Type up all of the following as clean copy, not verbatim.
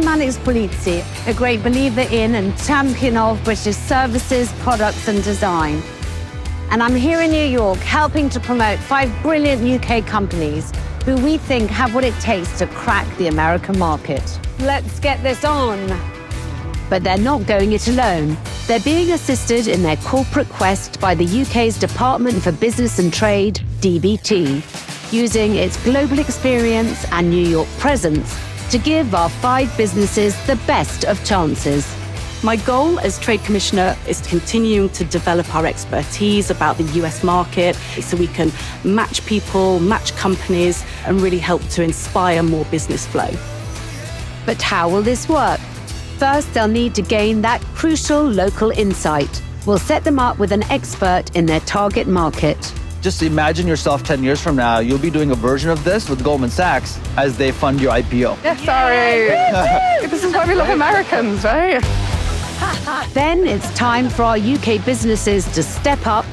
man is Polizzi, a great believer in and champion of British services, products and design. And I'm here in New York helping to promote 5 brilliant UK companies who we think have what it takes to crack the American market. Let's get this on. But they're not going it alone. They're being assisted in their corporate quest by the UK's Department for Business and Trade, DBT, using its global experience and New York presence to give our 5 businesses the best of chances. My goal as Trade Commissioner is continuing to develop our expertise about the US market so we can match people, match companies, and really help to inspire more business flow. But how will this work? First, they'll need to gain that crucial local insight. We'll set them up with an expert in their target market. Just imagine yourself 10 years from now, you'll be doing a version of this with Goldman Sachs as they fund your IPO. Yeah, sorry. This is why we love Americans, right? Then it's time for our UK businesses to step up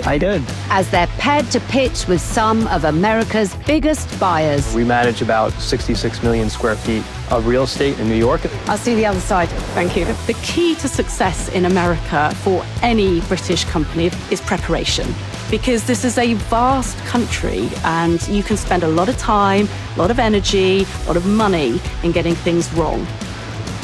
I did. as they're paired to pitch with some of America's biggest buyers. We manage about 66 million square feet of real estate in New York. I'll see the other side. Thank you. The key to success in America for any British company is preparation, because this is a vast country and you can spend a lot of time, a lot of energy, a lot of money in getting things wrong.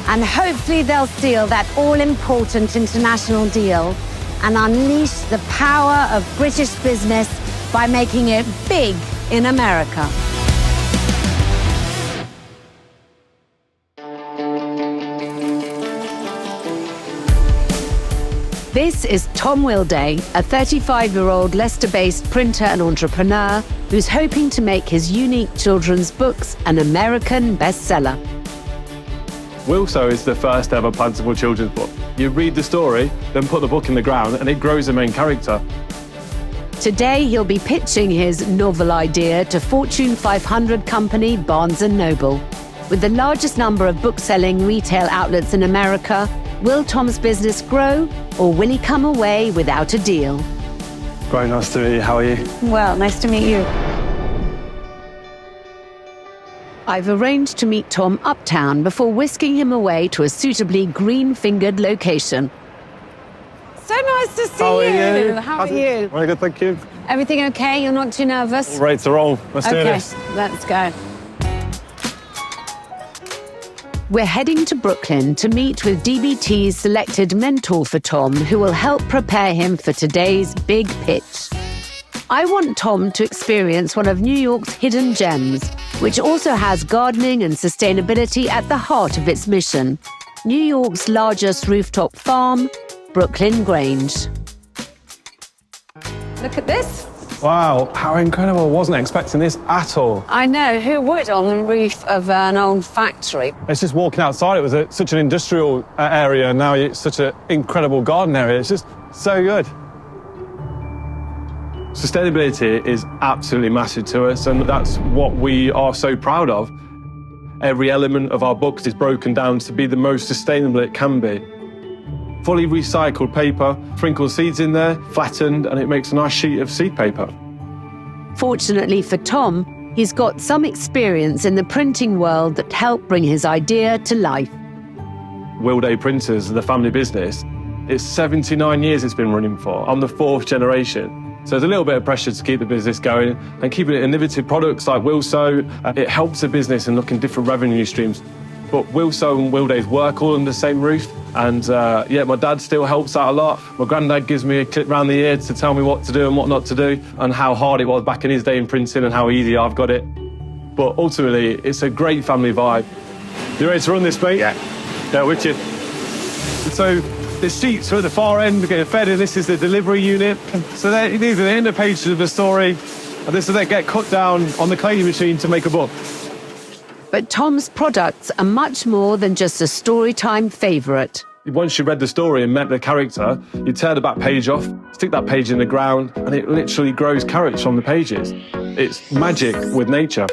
And hopefully they'll steal that all-important international deal and unleash the power of British business by making it big in America. This is Tom Willday, a 35-year-old Leicester-based printer and entrepreneur who's hoping to make his unique children's books an American bestseller. Willsow is the first ever plantable children's book. You read the story, then put the book in the ground, and it grows the main character. Today, he'll be pitching his novel idea to Fortune 500 company Barnes & Noble. With the largest number of book-selling retail outlets in America, will Tom's business grow, or will he come away without a deal? Very nice to meet you. How are you? Well, nice to meet you. I've arranged to meet Tom uptown before whisking him away to a suitably green-fingered location. So nice to see you. How are you? Very good, thank you. Everything okay? You're not too nervous? Right to roll. Let's do Okay, this. let's go. We're heading to Brooklyn to meet with DBT's selected mentor for Tom, who will help prepare him for today's big pitch. I want Tom to experience one of New York's hidden gems, which also has gardening and sustainability at the heart of its mission. New York's largest rooftop farm, Brooklyn Grange. Look at this. Wow, how incredible. Wasn't expecting this at all. I know, who would on the roof of an old factory? It's just walking outside. It was such an industrial area, and now it's such an incredible garden area. It's just so good. Sustainability is absolutely massive to us, and that's what we are so proud of. Every element of our books is broken down to be the most sustainable it can be. Fully recycled paper, sprinkle seeds in there, flattened, and it makes a nice sheet of seed paper. Fortunately for Tom, he's got some experience in the printing world that helped bring his idea to life. Willday Printers, the family business, it's 79 years it's been running for. I'm the 4th generation. So there's a little bit of pressure to keep the business going and keeping it innovative products like Willsow. It helps the business in looking different revenue streams. But Willsow and Willday's work all under the same roof. And my dad still helps out a lot. My granddad gives me a clip round the ear to tell me what to do and what not to do, and how hard it was back in his day in printing and how easy I've got it. But ultimately, it's a great family vibe. You ready to run this, mate? Yeah, with you. So the sheets are at the far end, we're getting fed in. This is the delivery unit. So these are the inner pages of the story. And this will then get cut down on the clading machine to make a book. But Tom's products are much more than just a storytime favourite. Once you read the story and met the character, you tear the back page off, stick that page in the ground, and it literally grows carrots from the pages. It's magic with nature.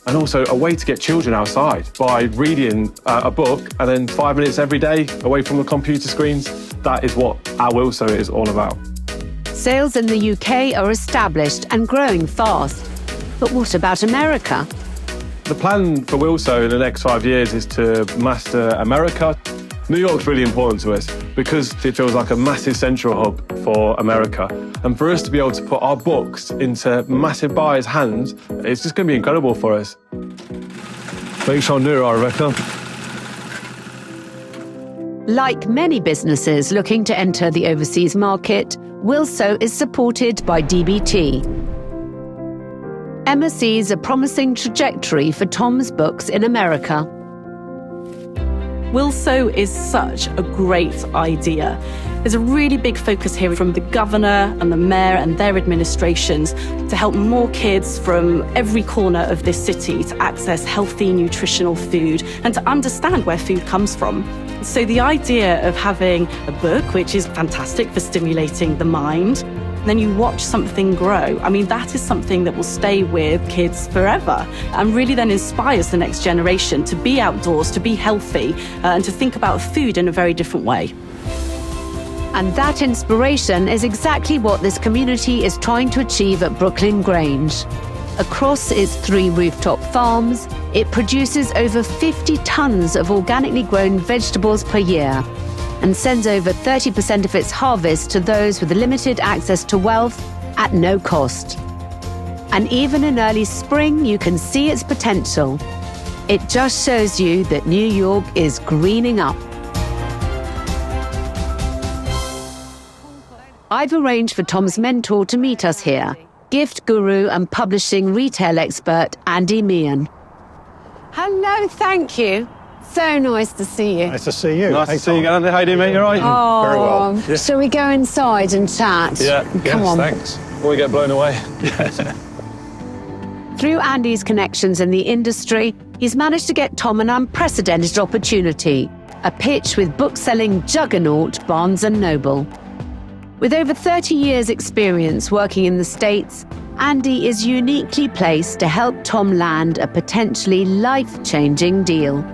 And also a way to get children outside by reading a book and then 5 minutes every day away from the computer screens. That is what our Willsow is all about. Sales in the UK are established and growing fast. But what about America? The plan for Willsow in the next 5 years is to master America. New York's really important to us because it feels like a massive central hub for America. And for us to be able to put our books into massive buyers' hands, it's just going to be incredible for us. Thanks, I'll do it, I reckon. Like many businesses looking to enter the overseas market, Willsow is supported by DBT. Emma sees a promising trajectory for Tom's books in America. Willsow is such a great idea. There's a really big focus here from the governor and the mayor and their administrations to help more kids from every corner of this city to access healthy, nutritional food and to understand where food comes from. So the idea of having a book, which is fantastic for stimulating the mind, then you watch something grow. I mean, that is something that will stay with kids forever and really then inspires the next generation to be outdoors, to be healthy, and to think about food in a very different way. And that inspiration is exactly what this community is trying to achieve at Brooklyn Grange. Across its 3 rooftop farms, it produces over 50 tons of organically grown vegetables per year and sends over 30% of its harvest to those with limited access to wealth at no cost. And even in early spring, you can see its potential. It just shows you that New York is greening up. I've arranged for Tom's mentor to meet us here, gift guru and publishing retail expert Andy Meehan. Hello, thank you. So nice to see you. Nice to see you. Nice to see you, Andy. How you doing, mate? You all right? Oh, Very well. Yeah. Shall we go inside and chat? Yeah. Come on. Thanks. Before we get blown away. Through Andy's connections in the industry, he's managed to get Tom an unprecedented opportunity, a pitch with book-selling juggernaut Barnes & Noble. With over 30 years' experience working in the States, Andy is uniquely placed to help Tom land a potentially life-changing deal.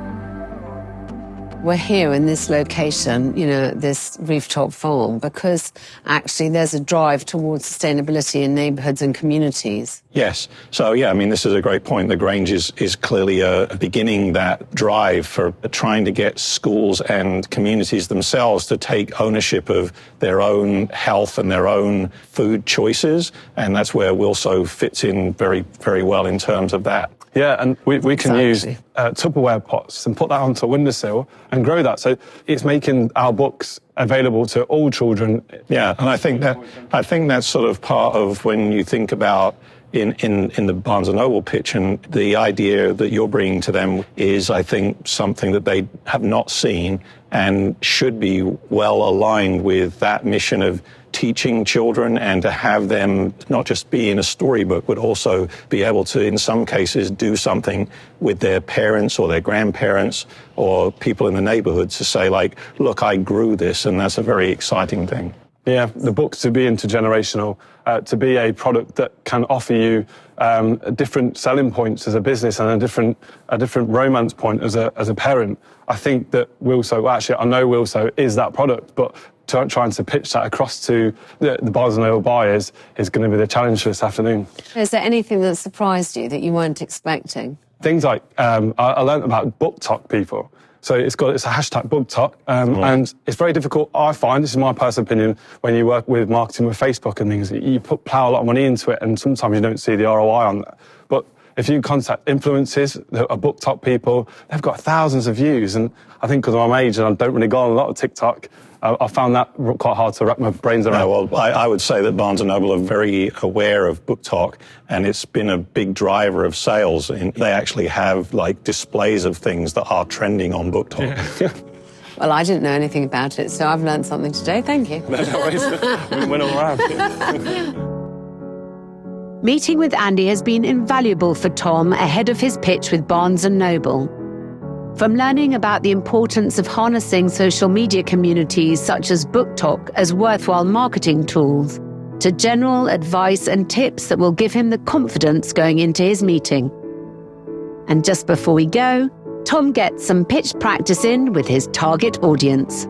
We're here in this location, this rooftop farm, because actually there's a drive towards sustainability in neighbourhoods and communities. Yes. So, yeah, I mean, this is a great point. The Grange is clearly beginning that drive for trying to get schools and communities themselves to take ownership of their own health and their own food choices. And that's where Willsow fits in very, very well in terms of that. Yeah, and we can use Tupperware pots and put that onto a windowsill and grow that. So it's making our books available to all children. Yeah, and I think that's sort of part of when you think about in the Barnes & Noble pitch, and the idea that you're bringing to them is, I think, something that they have not seen and should be well aligned with that mission of teaching children and to have them not just be in a storybook, but also be able to, in some cases, do something with their parents or their grandparents or people in the neighborhood to say, like, look, I grew this, and that's a very exciting thing. Yeah, the books to be intergenerational, to be a product that can offer you different selling points as a business and a different romance point as a parent. I think that Willsow, actually, I know Willsow is that product, but trying to pitch that across to the Barnes & Noble buyers is going to be the challenge for this afternoon. Is there anything that surprised you that you weren't expecting? Things like, I learned about book talk people. So it's a hashtag book talk, and it's very difficult, I find, this is my personal opinion, when you work with marketing with Facebook and things, you plough a lot of money into it, and sometimes you don't see the ROI on that. But if you contact influencers that are book talk people, they've got thousands of views, and I think because of my age and I don't really go on a lot of TikTok, I found that quite hard to wrap my brains around. No, well, I would say that Barnes & Noble are very aware of Book Talk, and it's been a big driver of sales. And they actually have like displays of things that are trending on Book Talk. Yeah. Well, I didn't know anything about it, so I've learned something today. Thank you. No worries. We went all around. Meeting with Andy has been invaluable for Tom ahead of his pitch with Barnes & Noble. From learning about the importance of harnessing social media communities such as BookTok as worthwhile marketing tools, to general advice and tips that will give him the confidence going into his meeting. And just before we go, Tom gets some pitch practice in with his target audience.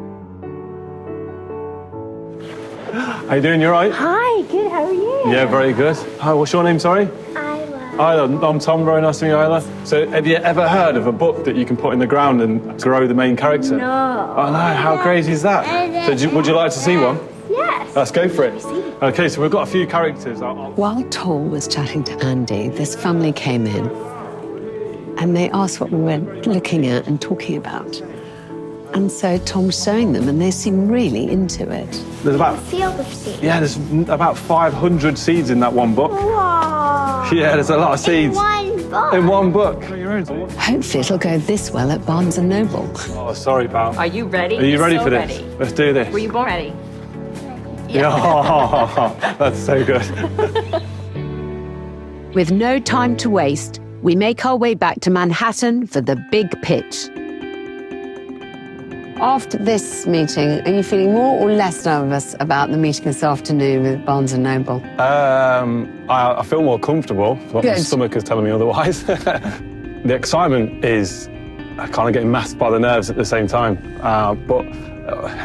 How you doing? You all right? Hi, good, how are you? Yeah, very good. Hi, what's your name, sorry? Isla. Hi, I'm Tom. Very nice to meet you, Isla. So, have you ever heard of a book that you can put in the ground and grow the main character? No. Oh, no. How crazy is that? So, would you like to see one? Yes. Let's go for it. Okay, so we've got a few characters. While Tom was chatting to Andy, this family came in and they asked what we were looking at and talking about. And so Tom's showing them and they seem really into it. There's about Field of seeds. Yeah, there's about 500 seeds in that one book. Wow. Yeah, there's a lot of seeds. One book. In one book. Hopefully it'll go this well at Barnes & Noble. Oh, sorry, pal. Are you ready? Are you ready So for this? ready. Let's do this. Were you born ready? Yeah. That's so good. With no time to waste, we make our way back to Manhattan for the big pitch. After this meeting, are you feeling more or less nervous about the meeting this afternoon with Barnes & Noble? I feel more comfortable, but my Good. stomach is telling me otherwise. The excitement is kind of getting masked by the nerves at the same time. But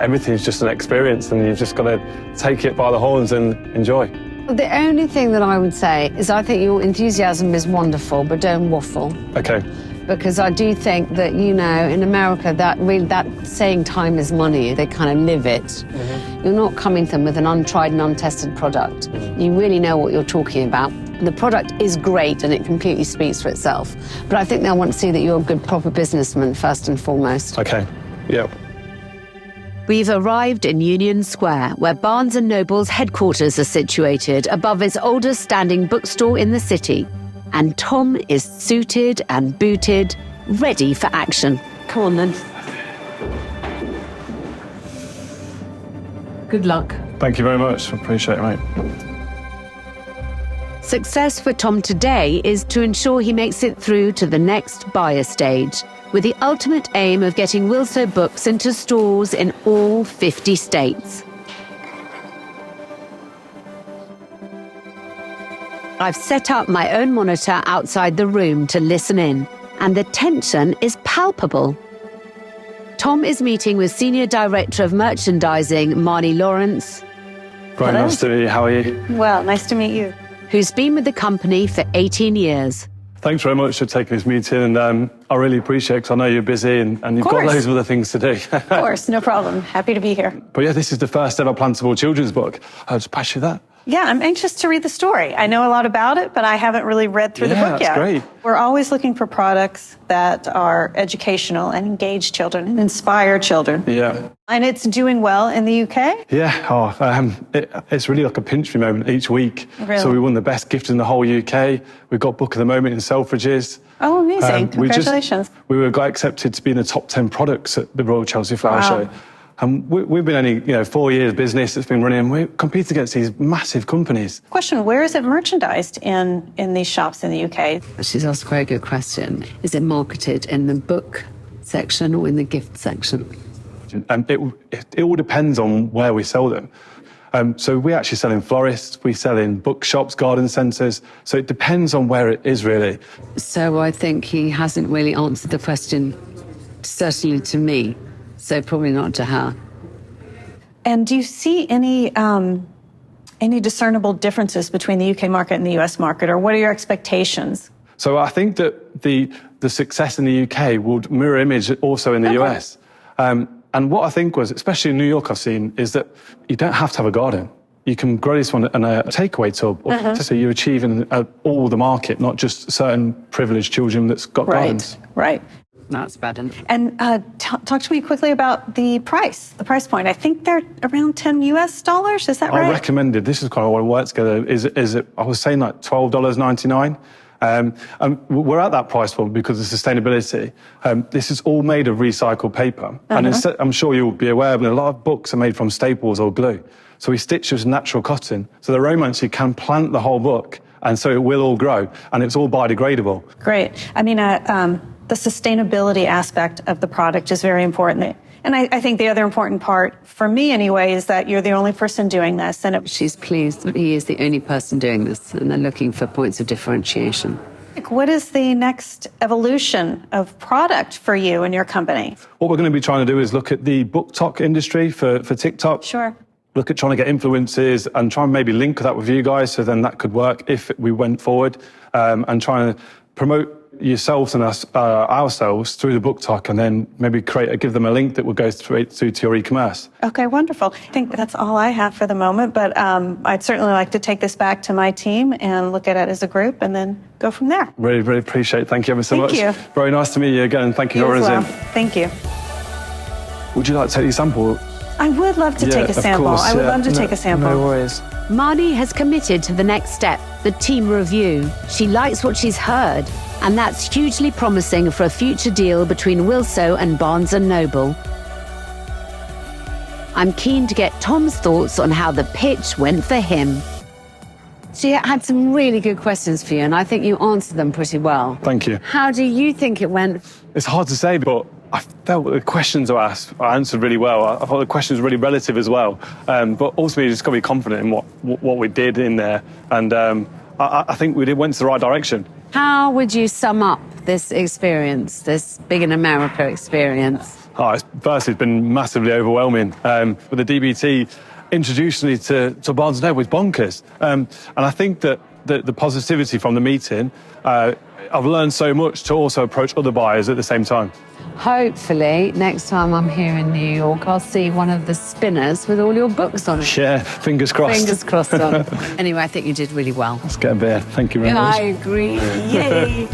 everything's just an experience and you've just got to take it by the horns and enjoy. The only thing that I would say is I think your enthusiasm is wonderful, but don't waffle. Okay. Because I do think that, you know, in America, that saying time is money, they kind of live it. Mm-hmm. You're not coming to them with an untried and untested product. Mm-hmm. You really know what you're talking about. The product is great and it completely speaks for itself. But I think they'll want to see that you're a good, proper businessman first and foremost. Okay, yep. We've arrived in Union Square, where Barnes & Noble's headquarters are situated above its oldest standing bookstore in the city. And Tom is suited and booted, ready for action. Come on then. Good luck. Thank you very much. Appreciate it, mate. Success for Tom today is to ensure he makes it through to the next buyer stage, with the ultimate aim of getting Willsow books into stores in all 50 states. I've set up my own monitor outside the room to listen in, and the tension is palpable. Tom is meeting with Senior Director of Merchandising, Marnie Lawrence, Very nice to meet you. How are you? Well, nice to meet you. who's been with the company for 18 years. Thanks very much for taking this meeting, and I really appreciate it because I know you're busy and you've got loads of other things to do. Of course, no problem. Happy to be here. But yeah, this is the first ever plantable children's book. I'll just pass you that. Yeah, I'm anxious to read the story. I know a lot about it, but I haven't really read through the book yet. Yeah, that's great. We're always looking for products that are educational and engage children and inspire children. Yeah. And it's doing well in the UK. Yeah, it's really like a pinch me moment each week. Really? So we won the best gift in the whole UK. We've got book of the moment in Selfridges. Oh, amazing. Congratulations. We were accepted to be in the top 10 products at the Royal Chelsea Flower Show. And we've been only 4 years business that's been running. We compete against these massive companies. Question, where is it merchandised in these shops in the UK? She's asked a very good question. Is it marketed in the book section or in the gift section? And it all depends on where we sell them. So we actually sell in florists, we sell in bookshops, garden centres. So it depends on where it is, really. So I think he hasn't really answered the question, certainly to me, so probably not to her. And do you see any discernible differences between the UK market and the US market, or what are your expectations? So I think that the success in the UK would mirror image also in the US. And what I think was, especially in New York, I've seen, is that you don't have to have a garden. You can grow this one in a takeaway tub. So you're achieving all the market, not just certain privileged children that's got gardens. Right. That's bad. And talk to me quickly about the price point. I think they're around $10 US. Is that right? I recommended, this is kind of what it works together, is it, I was saying like $12.99. And we're at that price point because of sustainability. This is all made of recycled paper. And I'm sure you'll be aware, but a lot of books are made from staples or glue. So we stitch with natural cotton. So the romance, you can plant the whole book, and so it will all grow, and it's all biodegradable. Great. I mean, the sustainability aspect of the product is very important. And I think the other important part, for me anyway, is that you're the only person doing this. And She's pleased that he is the only person doing this, and they're looking for points of differentiation. What is the next evolution of product for you and your company? What we're going to be trying to do is look at the book talk industry for TikTok. Sure. look at trying to get influences and try and maybe link that with you guys, so then that could work if we went forward, and trying to promote yourselves and us, ourselves through the book talk, and then maybe give them a link that will go straight through to your e-commerce. Okay, wonderful. I think that's all I have for the moment, but I'd certainly like to take this back to my team and look at it as a group and then go from there. Really, really appreciate it. Thank you ever so much. Thank you. Very nice to meet you again, and thank you for You as running well. in. Thank you. Would you like to take the sample? I would love to take a of sample. course, I would yeah. love to take a sample. No worries. Marnie has committed to the next step, the team review. She likes what she's heard, and that's hugely promising for a future deal between Willsow and Barnes & Noble. I'm keen to get Tom's thoughts on how the pitch went for him. She had some really good questions for you, and I think you answered them pretty well. Thank you. How do you think it went? It's hard to say, but I felt the questions I asked, I answered really well. I thought the questions were really relative as well. But ultimately, you just got to be confident in what we did in there. And I think we went to the right direction. How would you sum up this experience, this Big in America experience? First, it's been massively overwhelming. With the DBT introducing me to Barnes & Noble was bonkers. And I think that the positivity from the meeting, I've learned so much to also approach other buyers at the same time. Hopefully, next time I'm here in New York, I'll see one of the spinners with all your books on it. Yeah, fingers crossed. Fingers crossed on. Anyway, I think you did really well. Let's get a beer. Thank you very much. I agree. Yay.